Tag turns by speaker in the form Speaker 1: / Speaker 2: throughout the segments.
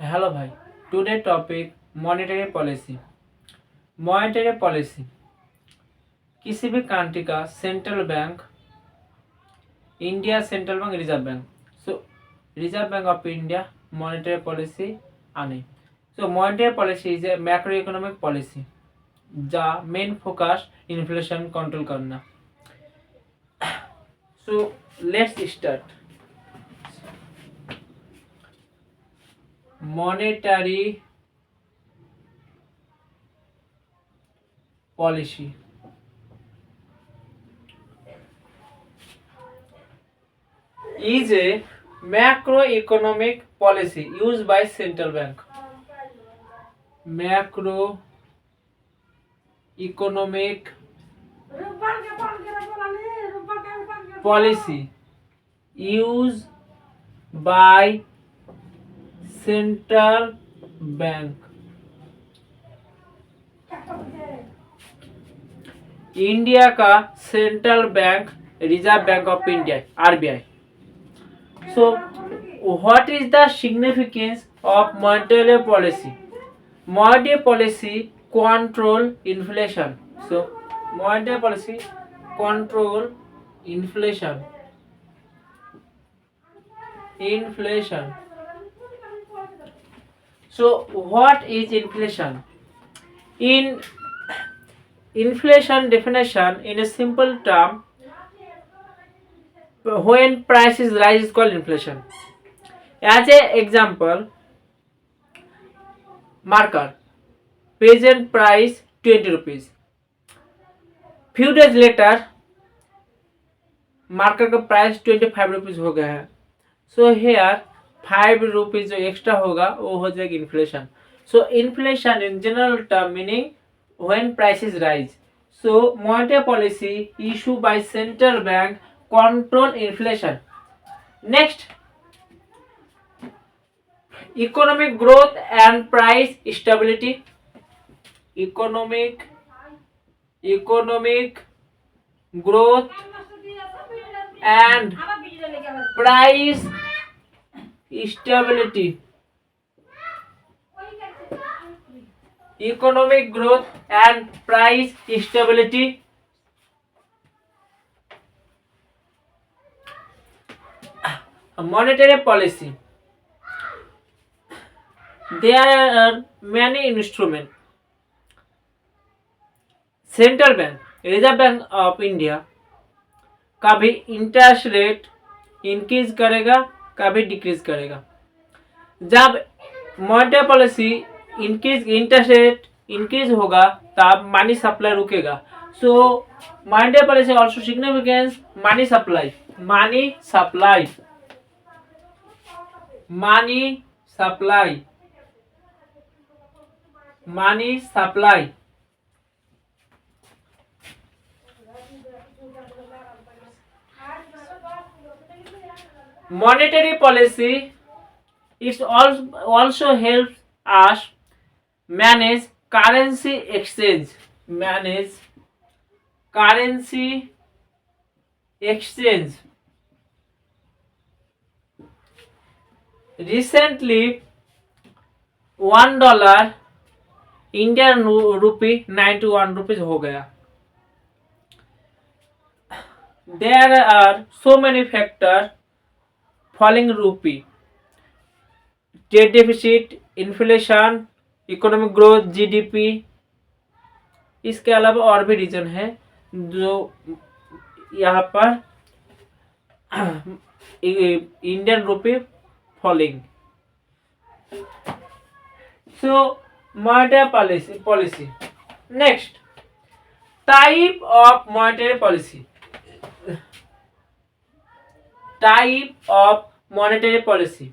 Speaker 1: Hello भाई। Today topic monetary policy. Monetary policy किसी भी कंट्री का central bank, India central bank, reserve bank. So reserve bank of India monetary policy आने। So monetary policy is a macro economic policy जा main focus inflation control करना। So let's start. Monetary policy is a macroeconomic policy used by central bank. Macroeconomic policy used by central bank. India का central bank reserve bank of India RBI. So, what is the significance of monetary policy? Monetary policy control inflation. So, monetary policy control inflation. Inflation. So, what is inflation? In inflation definition, in a simple term, when prices rise is called inflation. As a example, marker present price 20 rupees. Few days later marker का price 25 rupees हो गया है. So here 5 rupees जो extra होगा वो हो जाएगा inflation. So inflation in general term meaning when prices rise. So monetary policy issue by central bank control inflation. Next, economic growth and price stability. Economic growth and price stability. Economic growth and price stability. Monetary policy. There are many instruments. Central Bank, Reserve Bank of India कभी interest rate increase करेगा, कभी decrease करेगा. जब monetary policy interest rate increase होगा तब money supply रुकेगा. So monetary policy also significance money supply. Monetary policy it also helps us manage currency exchange. Recently, $1 Indian rupee 91 rupees हो गया. There are so many factors falling rupee, trade deficit, inflation, economic growth, GDP. इसके अलावा और भी reason है जो यहाँ पर Indian rupee falling. So monetary policy. Next, type of monetary policy. Type of monetary policy.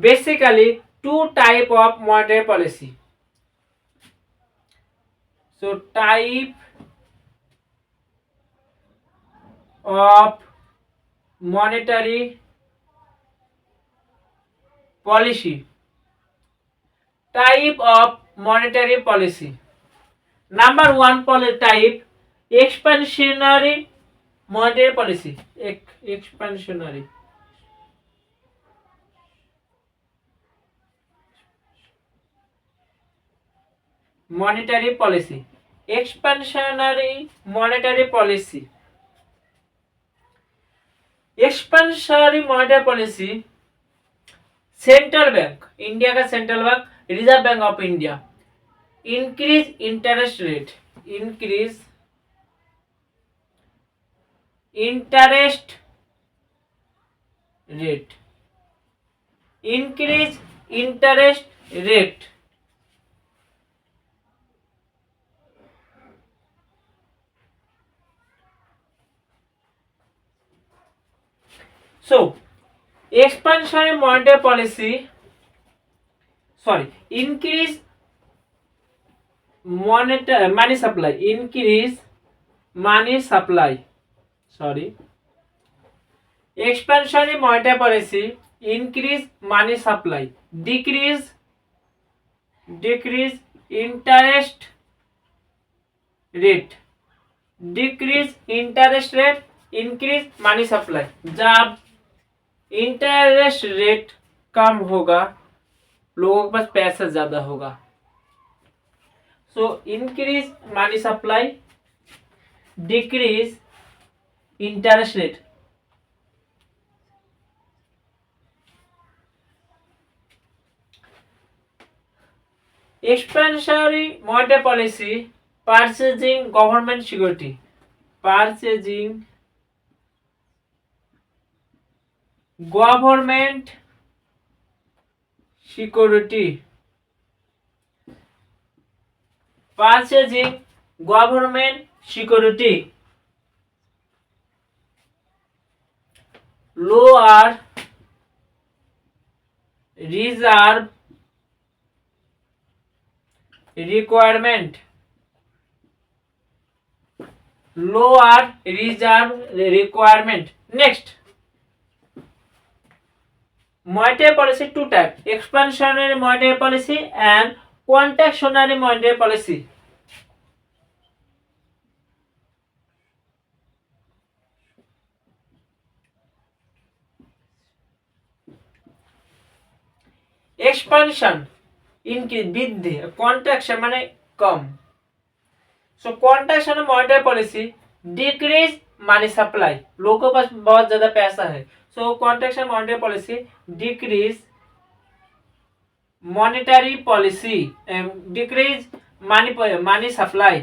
Speaker 1: Basically, two type of monetary policy. So, type of monetary policy. Type of monetary policy. Number one type, expansionary monetary policy. Expansionary. monetary policy. Expansionary monetary policy. Expansionary monetary policy central bank, India का central bank, reserve bank of India increase interest rate, increase interest rate, increase interest rate. So expansionary monetary policy, increase money supply, increase money supply. Expansionary monetary policy increase money supply, decrease interest rate, decrease interest rate, increase money supply. जब interest rate कम होगा लोगों के पास पैसा ज्यादा होगा. So increase money supply, decrease interest rate. Expansionary monetary policy purchasing government security, purchasing government security, purchasing government security, lower reserve requirement, lower reserve requirement. Next, monetary policy two type, expansionary monetary policy and contractionary monetary policy. Expansion increase বৃদ্ধি, contraction মানে কম. So contraction monetary policy decrease money supply, लोगों के पास बहुत ज्यादा पैसा है. So contraction monetary policy decrease monetary policy, decrease money supply,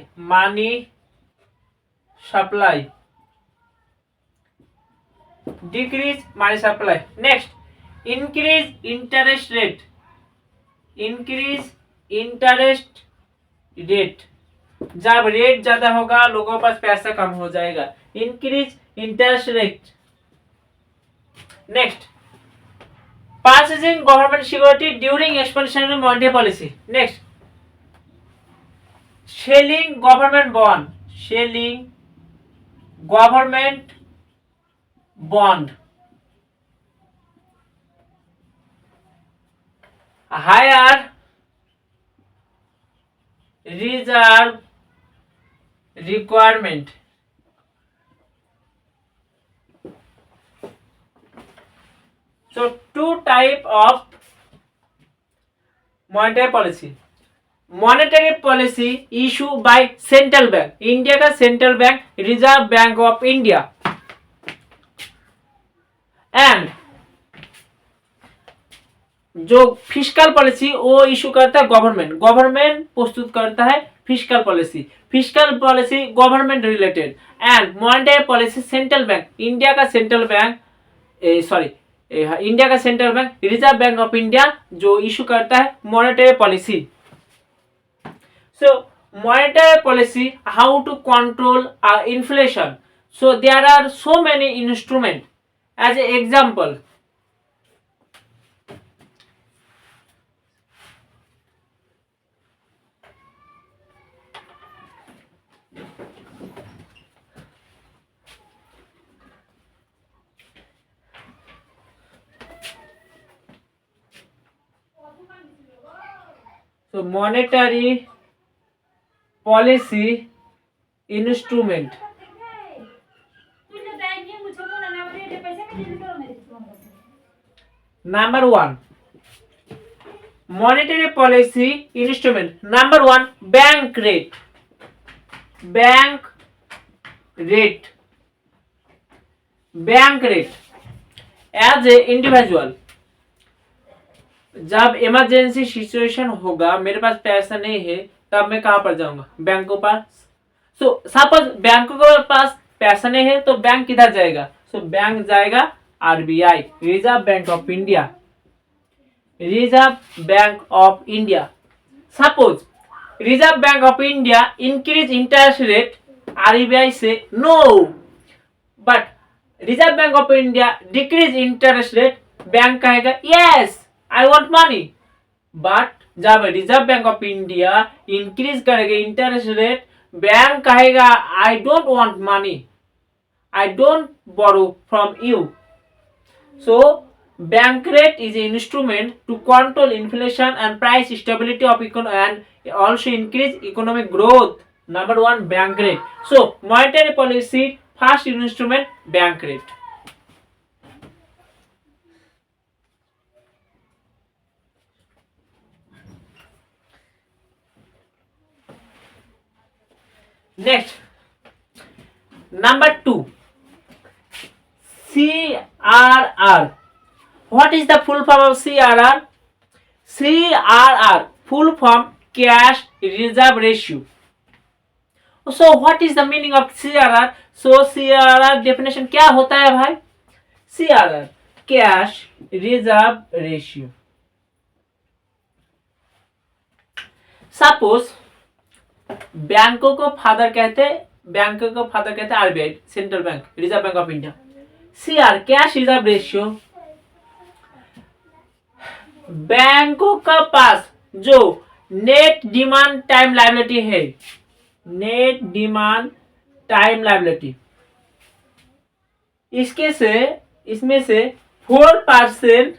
Speaker 1: decrease money supply. Next, increase interest rate, increase interest rate. जब rate ज्यादा होगा लोगों के पास पैसा कम हो जाएगा. Increase interest rate. Next, purchasing government security during expansionary monetary policy. Next, selling government bond, selling government bond, higher reserve requirement. So two type of monetary policy. Monetary policy issued by central bank, India का central bank, reserve bank of India. And जो fiscal policy वो issue करता है government, government प्रस्तुत करता है fiscal policy. Fiscal policy government related. And monetary policy central bank, India का central bank, India का central bank, reserve bank of India जो इशू करता है monetary policy. So monetary policy, how to control inflation. So there are so many instrument. As a example, so monetary policy instrument. Number one, monetary policy instrument number 1 bank rate. Bank rate, bank rate as a individual, जब emergency situation होगा, मेरे पास पैसा नहीं है, तब मैं कहां पर जाऊंगा? बैंक के पास। सो सपोज बैंक के पास पैसा नहीं है तो बैंक किधर जाएगा? सो बैंक जाएगा RBI, reserve bank of India, reserve bank of India. Suppose reserve bank of India increase interest rate RBI से no, but reserve bank of India decrease interest rate, bank कहेगा yes I want money. But जब reserve bank of India increase करेगा interest rate, bank कहेगा I don't want money, I don't borrow from you. So bank rate is an instrument to control inflation and price stability of and also increase economic growth. Number 1 bank rate. So monetary policy first instrument bank rate. Next, number 2 CRR. What is the full form of CRR? CRR full form cash reserve ratio. So what is the meaning of CRR? So CRR definition क्या होता है भाई? CRR cash reserve ratio. Suppose बैंकों को father कहते हैं RBI, central bank, reserve bank of India. CR cash reserve ratio, बैंकों का पास जो नेट डिमांड टाइम लायबिलिटी है, नेट डिमांड टाइम लायबिलिटी, इसमें से 4%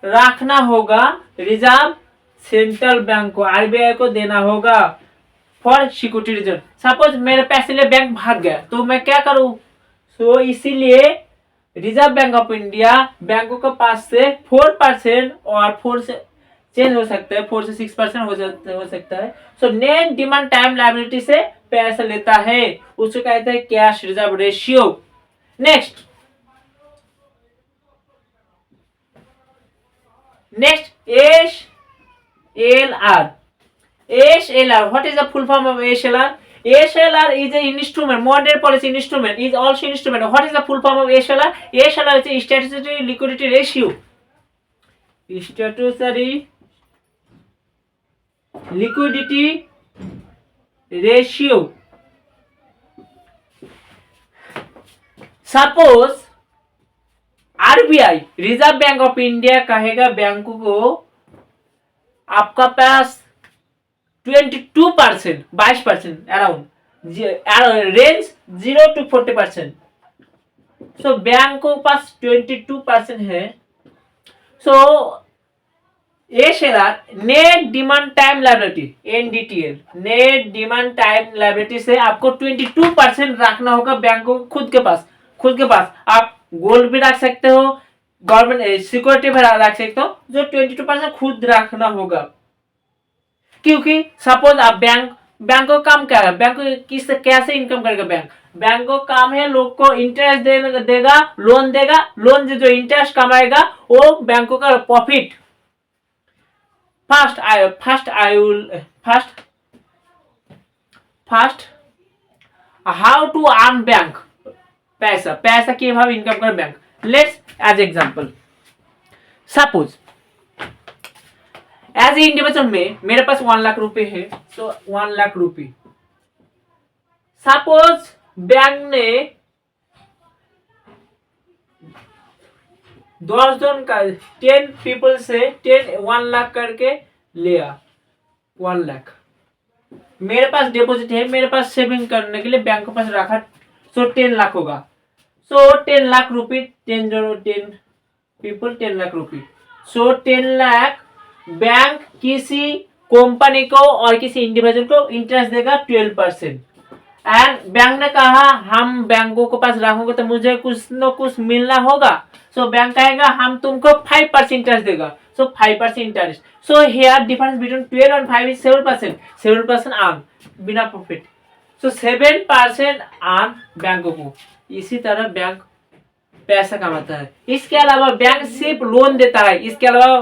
Speaker 1: रखना होगा रिजर्व सेंट्रल बैंक को, आरबीआई को देना होगा फॉर सिक्योरिटी रिजर्व। सपोज मेरे पैसे लिए बैंक भाग गया तो मैं क्या करूं? सो इसीलिए रिजर्व बैंक ऑफ इंडिया बैंकों के पास से 4% और 4 से चेंज हो सकता है, 4 से 6% हो सकता है। So net demand time liability से पैसा लेता है, उसको कहते हैं cash reserve ratio. Next SLR. SLR, what is the full form of SLR? SLR is an instrument, monetary policy instrument, is also instrument. What is the full form of SLR? SLR is a statutory liquidity ratio. Statutory liquidity ratio. Suppose RBI, reserve bank of India कहेगा बैंकों को आपका पास 22%, 22% around, range 0 to 40%। So बैंकों के पास 22% है। So SLR net demand time liability, NDTL, net demand time liability से आपको 22% रखना होगा बैंकों को खुद के पास। आप गोल्ड भी रख सकते हो, गवर्नमेंट सिक्योरिटी भी रख सकते हो, जो 22% खुद रखना होगा। क्योंकि सपोज आप बैंक का काम क्या है? बैंक कैसे इनकम करेगा? बैंक का काम है लोग को इंटरेस्ट देगा, लोन देगा, लोन से जो इंटरेस्ट कमाएगा वो बैंकों का profit. First how to earn bank, पैसा किभाবে इनकम করে bank. Let's as example, suppose as a individual में मेरे पास 1 लाख रुपए है। तो 1 लाख रुपए, सपोज बैंक ने 10 जन का 10 पीपल से 1 लाख करके लिया। 1 लाख मेरे पास डिपॉजिट है, मेरे पास सेविंग करने के लिए बैंक के पास रखा। सो 10 लाख होगा। सो 10 लाख रुपए, 10 पीपल 10 लाख रुपए। सो 10 लाख बैंक किसी कंपनी को और किसी इंडिविजुअल को इंटरेस्ट देगा 12%। एंड बैंक ने कहा हम बैंकों के पास रखोगे तो मुझे कुछ न कुछ मिलना होगा। सो बैंक कहेगा हम तुमको 5% इंटरेस्ट देगा। सो 5% interest. So here difference between 12 and 5 is 7%। 7% earn बिना प्रॉफिट। सो 7% अर्न बैंकों को। इसी तरह बैंक पैसा कमाता है। इसके अलावा बैंक सिर्फ लोन देता है। इसके अलावा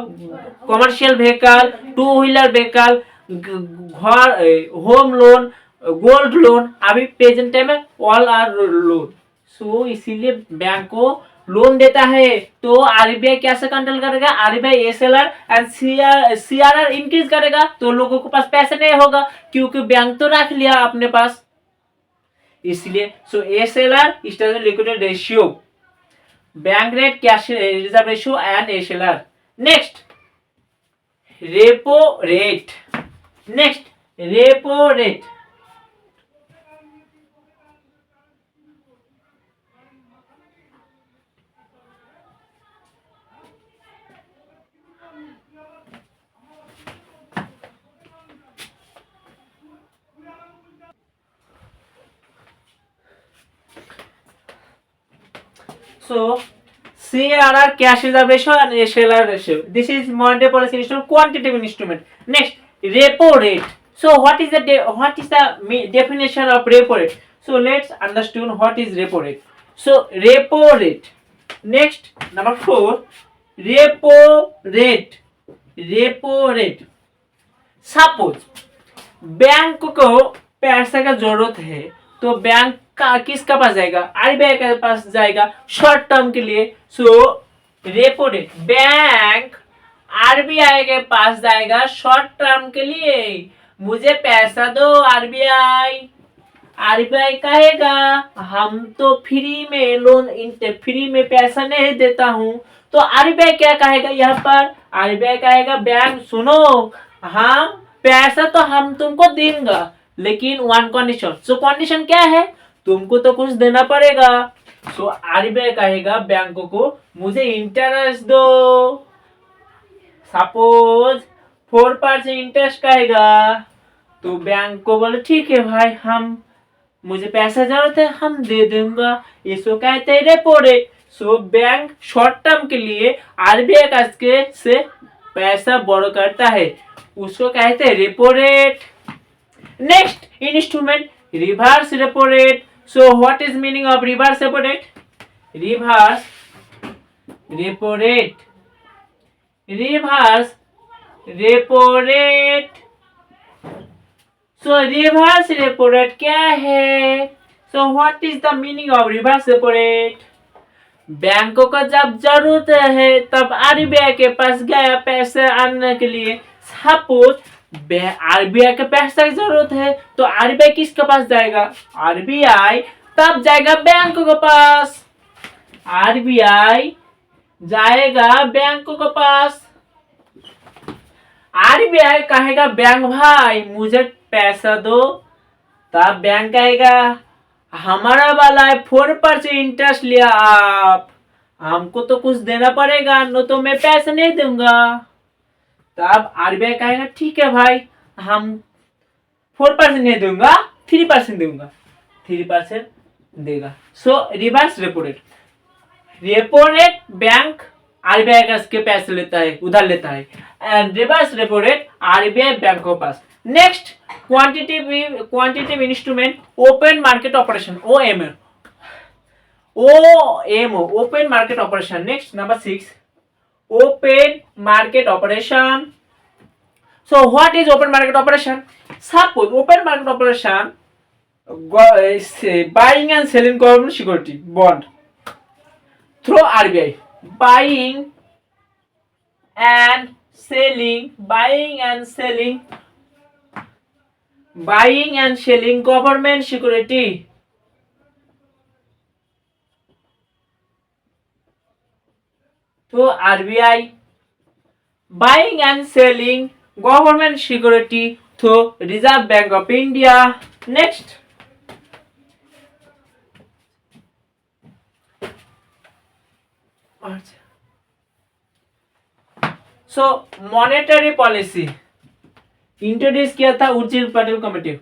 Speaker 1: commercial vehicle, two wheeler vehicle, घर, होम लोन, गोल्ड लोन, अभी प्रेजेंट टाइम में ऑल आर लोन। सो इसीलिए बैंक को लोन देता है। तो आरबीआई कैसे कंट्रोल करेगा? RBI SLR and CRR increase करेगा तो लोगों के पास पैसे नहीं होगा क्योंकि बैंक तो रख लिया अपने पास। इसलिए so SLR state liquidity ratio, bank rate, cash reserve ratio and SLR. Next repo rate. Next repo rate. So CRR, cash reserve ratio and SLR ratio. This is monetary policy instrument, quantitative instrument. Next, repo rate. So what is the definition of repo rate? So let's understand what is repo rate. So repo rate. Next, number 4, repo rate. Repo rate. Suppose bank को पैसे का जरूरत है तो bank का किसका पास जाएगा? RBI के पास जाएगा शॉर्ट टर्म के लिए। सो रेपो रेट, बैंक आरबीआई के पास जाएगा शॉर्ट टर्म के लिए। मुझे पैसा दो आरबीआई। आरबीआई कहेगा हम तो फ्री में लोन, फ्री में पैसा नहीं देता हूं। तो आरबीआई क्या कहेगा यहाँ पर? आरबीआई कहेगा बैंक सुनो, हम पैसा तो हम तुमको देंगे लेकिन वन कंडीशन। सो कंडीशन क्या है? तुमको तो कुछ देना पड़ेगा। सो आरबीआई कहेगा बैंकों को मुझे इंटरेस्ट दो। सपोज 4% इंटरेस्ट कहेगा तो बैंक को बोले ठीक है भाई, हम मुझे पैसा जरूरत है, हम दे दूंगा। इसको कहते हैं repo rate. So bank short term के लिए आरबीआई का से पैसा बोरो करता है, उसको कहते हैं repo rate. Next instrument reverse repo rate. So what is meaning of reverse repo rate? Reverse repo rate, reverse repo rate. So reverse repo rate क्या है? So what is the meaning of reverse repo rate? बैंकों को जब जरूरत है तब RBI के पास गया पैसे आने के लिए। सपोज आरबीआई के पैसे की जरूरत है तो आरबीआई किसके पास जाएगा? आरबीआई तब जाएगा बैंक के पास। आरबीआई जाएगा बैंक के पास। आरबीआई कहेगा बैंक भाई मुझे पैसा दो। तब बैंक कहेगा हमारा वाला है 4% इंटरेस्ट लिया आप, हमको तो कुछ देना पड़ेगा, न तो मैं पैसे नहीं दूंगा। तब आरबीआई कहेगा ठीक है भाई, हम 4% नहीं दूंगा, 3% दूंगा। 3% देगा। So reverse repo rate. Repo rate bank RBI का के पैसे लेता है, उधार लेता है, and reverse repo rate RBI bank के पास। Next quantitative instrument open market operation, OMO. Open market operation. Next number 6 open market operation. So what is open market operation? Suppose open market operation buying and selling government security bond through RBI. Buying and selling government security to RBI, buying and selling government security to Reserve Bank of India. Next, so monetary policy introduce किया था Urjit Patel committee.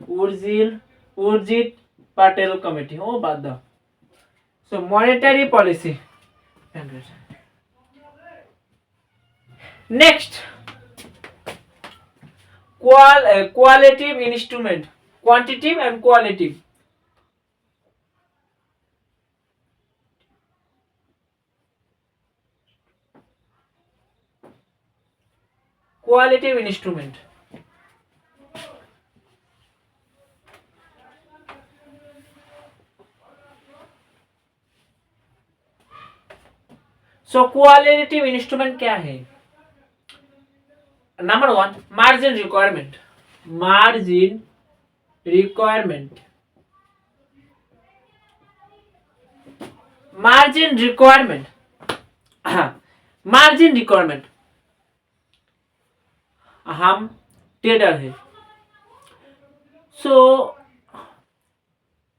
Speaker 1: Urjit Patel committee. Oh, bad. So monetary policy. Next, qualitative instrument, quantitative and qualitative. Qualitative instrument. So qualitative instrument क्या है? Number one, margin requirement. Margin requirement. Margin requirement. Margin requirement. हम trader है, सो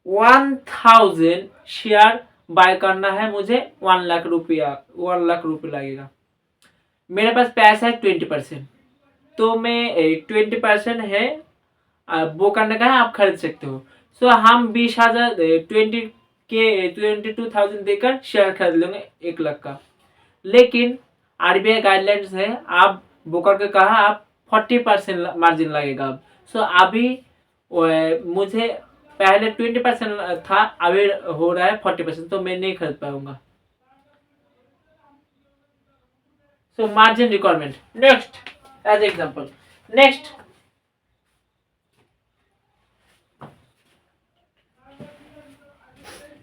Speaker 1: 1000 share bye करना है मुझे, 1 लाख रुपया लगेगा. मेरे पास पैसा है 20%, तो मैं 20% है वो करने का है, आप खरीद सकते हो. सो हम 20,000 22,000 देकर शेयर खरीद लेंगे 1 लाख का. लेकिन आरबीआई गाइडलाइंस है, आप वो करके कहा आप 40% मार्जिन लगेगा. सो अभी मुझे पहले 20% था, अभी हो रहा है 40%, तो मैं नहीं खरीद पाऊंगा. So margin requirement. Next as example. Next,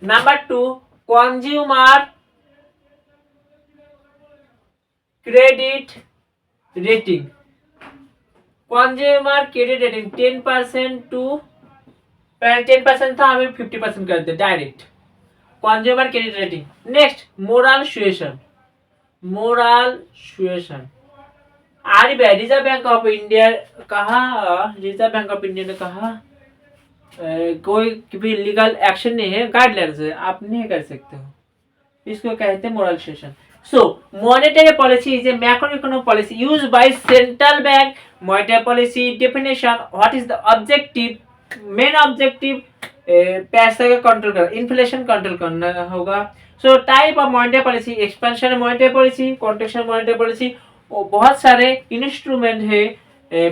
Speaker 1: number 2, consumer credit rating. Consumer credit rating 10% to 10% था, हमें 50% कर दे direct. Consumer credit rating. Next, moral suasion. Moral suasion. RBI reserve bank of India कहा, रिजर्व बैंक ऑफ इंडिया ने कहा कोई भी legal action नहीं है, गाइडलाइंस है, आप नहीं कर सकते हो. इसको कहते हैं moral suasion. So, monetary policy is a macroeconomic policy used by central bank. Monetary policy definition: what is the objective? Main objective पैसा का कंट्रोल करना, इन्फ्लेशन कंट्रोल करना होगा. So type of monetary policy: expansion monetary policy, contraction monetary policy. बहुत सारे instrument है,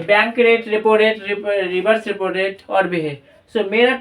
Speaker 1: bank rate, repo rate, reverse repo rate और भी है. सो मेरा